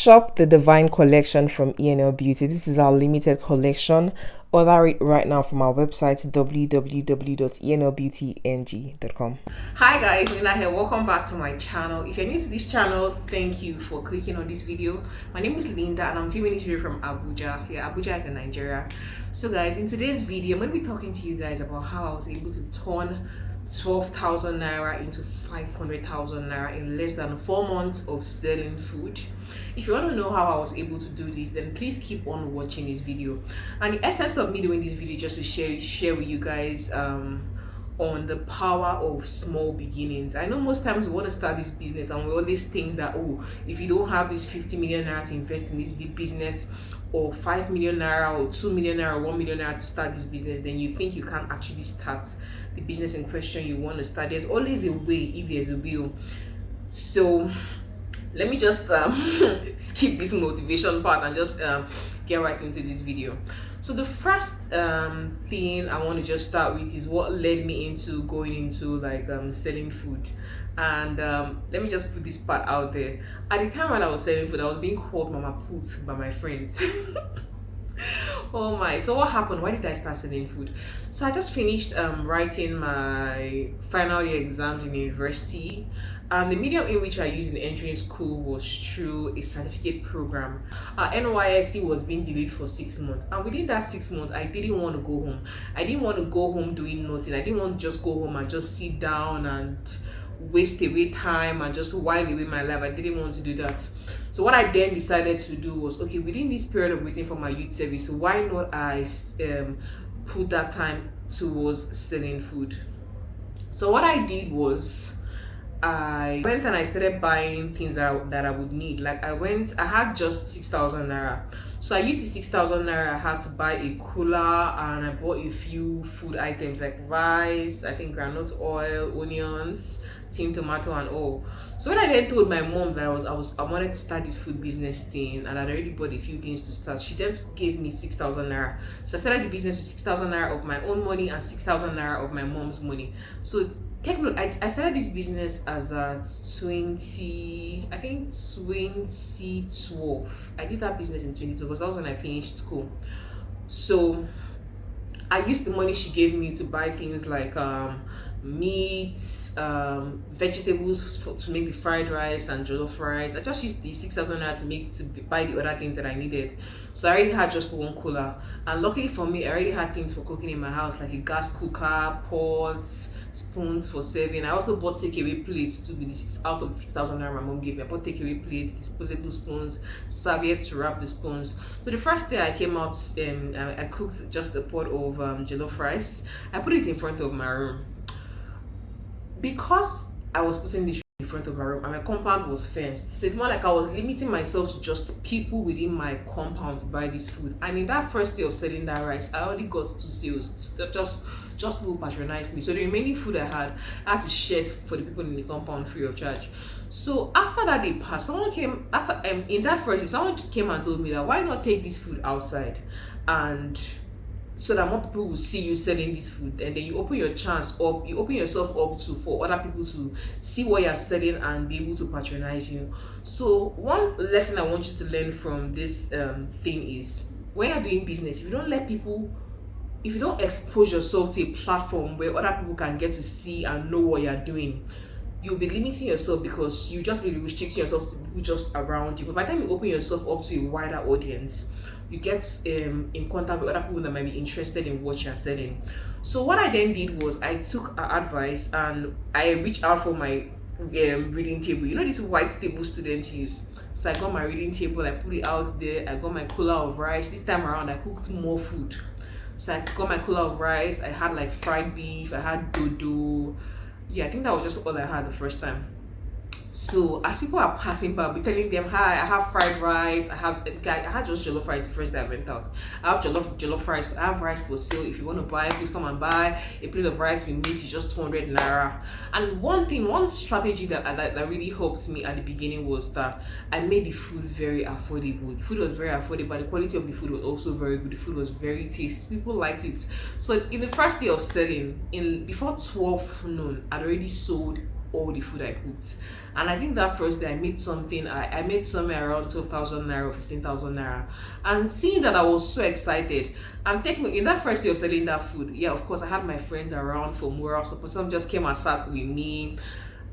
Shop the Divine Collection from ENL Beauty. This is our limited collection. Order it right now from our website www.enlbeautyng.com. Hi guys, Nina here. Welcome back to my channel. If you're new to this channel, thank you for clicking on this video. My name is Linda and I'm filming this video from Abuja. Yeah, Abuja is in Nigeria. So guys, in today's video, I'm going to be talking to you guys about how I was able to turn 12,000 naira into 500,000 naira in less than 4 months of selling food. If you want to know how I was able to do this, then please keep on watching this video. And the essence of me doing this video just to share with you guys on the power of small beginnings. I know most times we want to start this business and we always think that, oh, if you don't have this 50 million naira to invest in this big business, or 5 million naira or 2 million naira or 1 million naira to start this business, then you think you can't actually start the business in question you want to start. There's always a way if there's a will. So let me just skip this motivation part and just get right into this video. So the first thing I want to just start with is what led me into going into like selling food. And let me just put this part out there. At the time when I was selling food, I was being called Mama Put by my friends. Oh my. So what happened? Why did I start selling food? So I just finished writing my final year exams in university. The medium in which I used in entering school was through a certificate program. NYSC was being delayed for 6 months, and within that 6 months I didn't want to go home. I didn't want to go home doing nothing. I didn't want to just go home and just sit down and waste away time and just while away my life. I didn't want to do that. So what I then decided to do was, okay, within this period of waiting for my youth service, why not I put that time towards selling food. So what I did was I went and I started buying things that I would need. Like I had just 6,000 naira. So I used the 6,000 naira I had to buy a cooler, and I bought a few food items like rice, I think groundnut oil, onions, tin tomato and all. So when I then told my mom that I wanted to start this food business thing and I'd already bought a few things to start, she then gave me 6,000 naira. So I started the business with 6,000 naira of my own money and 6,000 naira of my mom's money. So I started this business as at 2012. I did that business in 2012 because that was when I finished school. So I used the money she gave me to buy things like meats, vegetables to make the fried rice and jollof rice. I just used the 6,000 naira to buy the other things that I needed. So I already had just one cooler, and luckily for me, I already had things for cooking in my house like a gas cooker, pots, spoons for serving. I also bought takeaway plates to be out of the 6,000 naira my mom gave me. I bought takeaway plates, disposable spoons, serviettes to wrap the spoons. So the first day I came out, I cooked just a pot of jollof rice. I put it in front of my room. Because I was putting this in front of my room and my compound was fenced, so it's more like I was limiting myself to just people within my compound to buy this food. And in that first day of selling that rice, I already got 2 sales, just people patronized me. So the remaining food I had to share for the people in the compound free of charge. So after that day passed, someone came in that first day, someone came and told me that why not take this food outside, and so that more people will see you selling this food, and then you open yourself up for other people to see what you're selling and be able to patronize you. So one lesson I want you to learn from this thing is, when you're doing business, if you don't expose yourself to a platform where other people can get to see and know what you're doing, you'll be limiting yourself because you just be restricting yourself to people just around you. But by the time you open yourself up to a wider audience, you get in contact with other people that might be interested in what you're selling. So what I then did was I took advice and I reached out for my reading table. You know this white table students use. So I got my reading table, I put it out there. I got my cooler of rice. This time around I cooked more food. So I got my cooler of rice. I had like fried beef, I had dodo. Yeah, I think that was just all I had the first time. So as people are passing by, I'll be telling them, hi, I have fried rice, I had just jollof rice the first day I went out. I have jollof rice, I have rice for sale. If you want to buy, please come and buy. A plate of rice with meat is just 200 naira. And one strategy that really helped me at the beginning was that I made the food very affordable. The food was very affordable, but the quality of the food was also very good. The food was very tasty. People liked it. So in the first day of selling, before 12 noon, I'd already sold all the food I cooked. And I think that first day I made something, I made somewhere around 12,000 naira or 15,000 naira. And seeing that, I was so excited. And technically, in that first day of selling that food, yeah, of course, I had my friends around for moral support. Some just came and sat with me.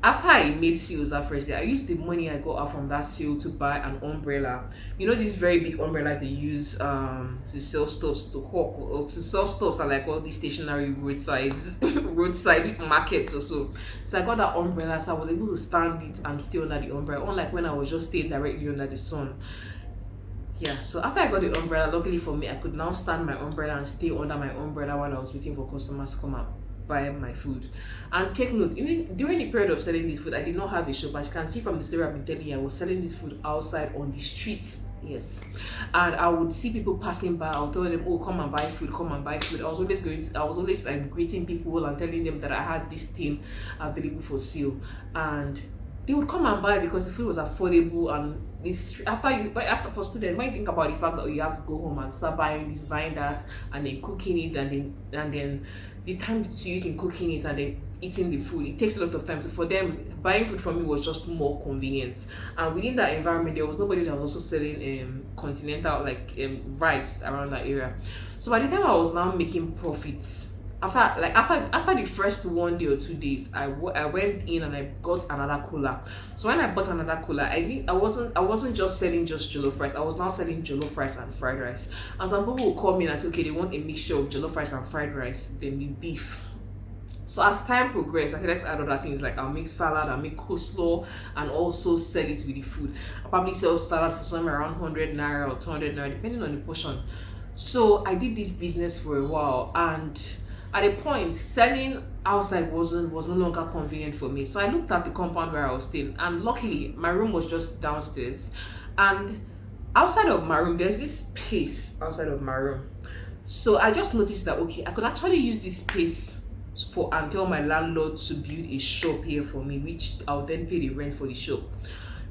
After I made sales that first day, I used the money I got out from that sale to buy an umbrella. You know, these very big umbrellas they use to sell stuffs, to hawk or to sell stuffs at like all these stationary roadsides roadside markets or so. So I got that umbrella, so I was able to stand it and stay under the umbrella, unlike when I was just staying directly under the sun. Yeah, so after I got the umbrella, luckily for me, I could now stand my umbrella and stay under my umbrella while I was waiting for customers to come out buy my food. And take note, even during the period of selling this food, I did not have a shop. As you can see from the story I've been telling you, I was selling this food outside on the streets. Yes, and I would see people passing by. I'll tell them, oh, come and buy food, come and buy food. I was always greeting people and telling them that I had this thing available for sale, and they would come and buy because the food was affordable. And this after for students, when you think about the fact that you have to go home and start buying this, buying that, and then cooking it, and then the time to use in cooking it and then eating the food, it takes a lot of time. So for them, buying food from me was just more convenient. And within that environment, there was nobody that was also selling continental rice around that area. So by the time I was now making profits, after the first 1 day or 2 days, I went in and I got another cooler. So when I bought another cooler, I wasn't just selling just jollof rice. I was now selling jollof rice and fried rice. And some people will call me and say, okay, they want a mixture of jollof rice and fried rice, then with beef. So as time progressed, I said, let's add other things, like I'll make salad, I'll make coleslaw, and also sell it with the food. I'll probably sell salad for somewhere around 100 naira or 200 naira, depending on the portion. So I did this business for a while, and at a point, selling outside was no longer convenient for me. So I looked at the compound where I was staying, and luckily my room was just downstairs. And outside of my room, there's this space outside of my room. So I just noticed that, okay, I could actually use this space and tell my landlord to build a shop here for me, which I'll then pay the rent for the shop.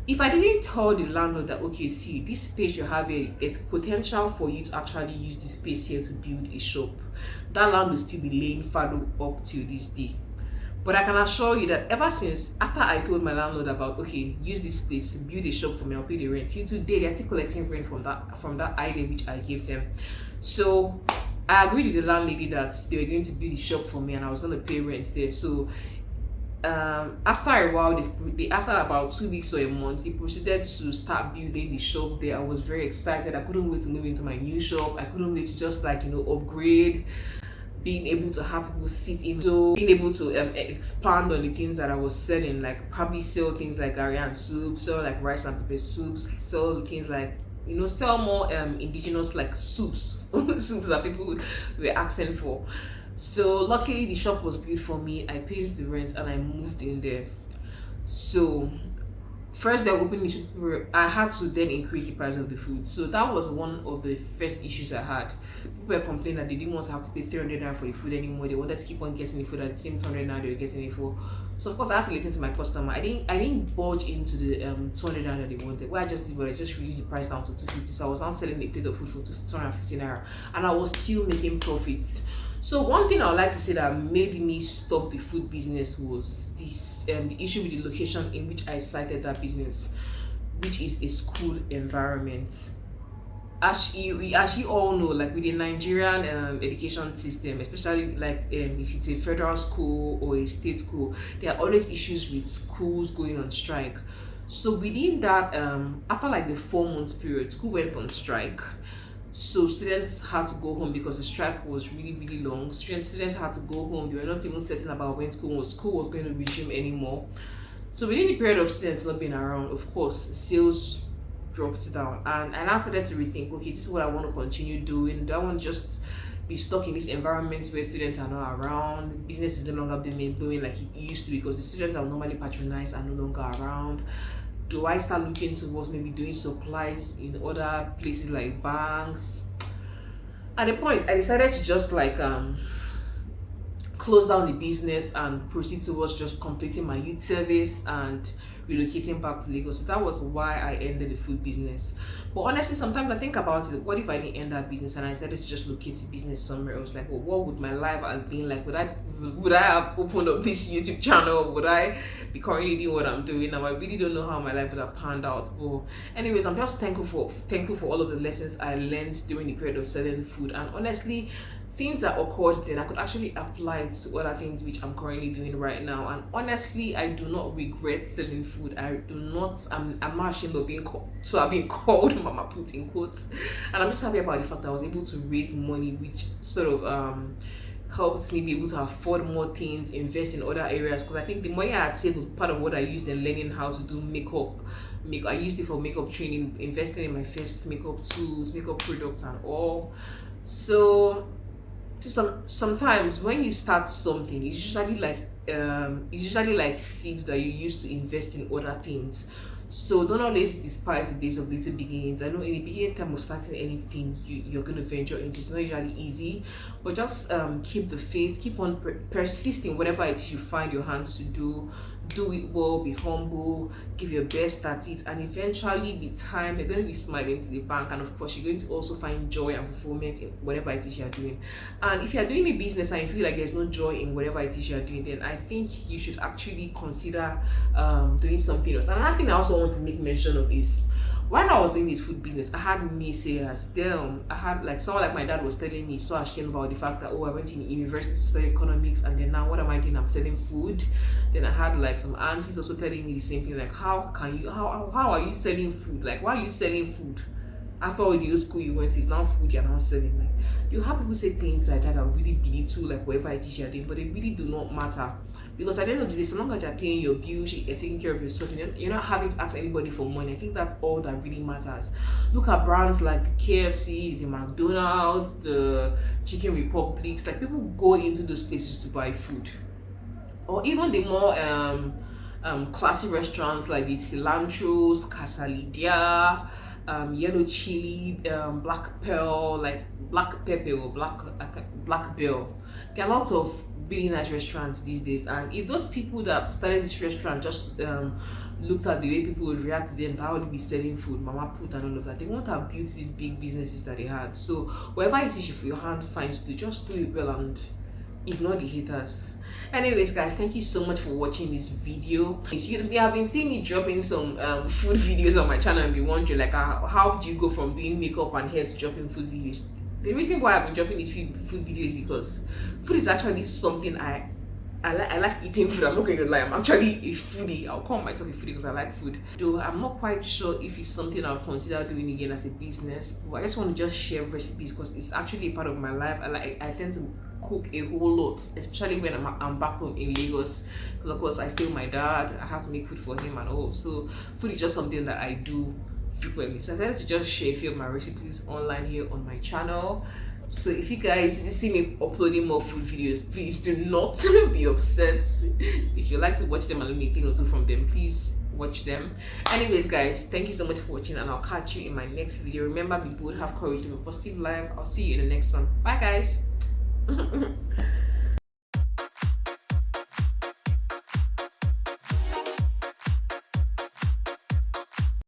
If I didn't tell the landlord that, okay, see, this space you have here, there's potential for you to actually use this space here to build a shop, that land will still be laying fallow up till this day. But I can assure you that ever since, after I told my landlord about, okay, use this place, build a shop for me, I'll pay the rent, till today they're still collecting rent from that idea which I gave them. So I agreed with the landlady that they were going to build a shop for me and I was going to pay rent there. So after a while, after about 2 weeks or a month, they proceeded to start building the shop there. I was very excited. I couldn't wait to move into my new shop. I couldn't wait to just upgrade, being able to have people sit in, so being able to expand on the things that I was selling, like probably sell things like gari and soup, sell like rice and pepper soups, sell things like, sell more indigenous like soups soups that people were asking for. So luckily the shop was built for me. I paid the rent and I moved in there. So first they opened the shop, I had to then increase the price of the food. So that was one of the first issues I had. People were complaining that they didn't want to have to pay 300 naira for the food anymore. They wanted to keep on getting the food at the same 200 naira they were getting it for. So of course I had to listen to my customer. I didn't budge into the 200 naira they wanted. What I just did was I just reduced the price down to 250. So I was now selling a plate of food for 250 naira, and I was still making profits. So one thing I would like to say that made me stop the food business was this the issue with the location in which I started that business, which is a school environment. As you all know, like with the Nigerian education system, especially like if it's a federal school or a state school, there are always issues with schools going on strike. So within that, after like the 4 month period, school went on strike. So students had to go home because the strike was really long. Students had to go home. They were not even certain about when school was going to resume anymore. So within the period of students not being around, of course, sales dropped down. And I started to rethink, okay, this is what I want to continue doing. Do I want to just be stuck in this environment where students are not around? Business is no longer being doing like it used to, because the students are normally patronized are no longer around. Do I start looking towards maybe doing supplies in other places like banks? At the point, I decided to just close down the business and proceed towards just completing my youth service and relocating back to Lagos. So that was why I ended the food business. But honestly, sometimes I think about it, what if I didn't end that business and I decided to just locate the business somewhere else? Like, well, what would my life have been like? Would I have opened up this YouTube channel? Would I be currently doing what I'm doing now. I really don't know how my life would have panned out. But anyways, I'm just thankful for all of the lessons I learned during the period of selling food, and honestly, things that occurred then I could actually apply to other things which I'm currently doing right now. And honestly, I do not regret selling food. I do not. I'm not ashamed of to have been called Mama Put in quotes. And I'm just happy about the fact that I was able to raise money, which sort of helped me be able to afford more things, invest in other areas. Because I think the money I had saved was part of what I used in learning how to do makeup. I used it for makeup training, investing in my first makeup tools, makeup products, and all. So sometimes when you start something, it's usually like seeds that you use to invest in other things. So don't always despise the days of little beginnings. I know in the beginning time of starting anything you're going to venture into, it's not usually easy, but just keep the faith, keep on persisting whatever it is you find your hands to do it well, be humble, give your best at it, and eventually with time you're going to be smiling to the bank. And of course you're going to also find joy and fulfillment in whatever it is you're doing. And if you're doing a business and you feel like there's no joy in whatever it is you're doing, then I think you should actually consider doing something else. And another thing I also want to make mention of is, when I was doing this food business, I had naysayers. Damn, I had like someone like my dad was telling me so ashamed about the fact that, oh, I went to university to study economics, and then now what am I doing? I'm selling food. Then I had like some aunties also telling me the same thing, like how are you selling food? Like, why are you selling food? After all the old school you went to, it's now food you're not selling. Like, you have people say things like that really belittle like whatever it is you're doing, but they really do not matter. Because at the end of the day, so long as you're paying your bills, you're taking care of yourself, you're not having to ask anybody for money. I think that's all that really matters. Look at brands like the KFCs, the McDonald's, the Chicken Republics. Like, people go into those places to buy food. Or even the more classy restaurants like the Cilantros, Casa Lidia, Yellow Chili, Black Pearl, like Black Pepper or Black Bell. There are lots of really nice restaurants these days, and if those people that started this restaurant just looked at the way people would react to them, how would be selling food, Mama Put and all of that, they won't have built these big businesses that they had. So whatever it is your hand finds to, just do it well and ignore the haters. Anyways guys, thank you so much for watching this video. You have been seeing me dropping some food videos on my channel and be wondering like how do you go from doing makeup and hair to dropping food videos. The reason why I've been dropping these food videos is because food is actually something I like eating food. I'm not going to lie, I'm actually a foodie. I'll call myself a foodie because I like food. Though I'm not quite sure if it's something I'll consider doing again as a business. But I just want to just share recipes because it's actually a part of my life. I tend to cook a whole lot, especially when I'm back home in Lagos, because of course I stay with my dad. I have to make food for him and all. So food is just something that I do frequently. So I decided to just share a few of my recipes online here on my channel. So if you guys see me uploading more food videos, please do not be upset. If you like to watch them and learn a thing or two from them, please watch them. Anyways guys, thank you so much for watching, and I'll catch you in my next video. Remember, be bold, have courage, live a positive life. I'll see you in the next one. Bye guys.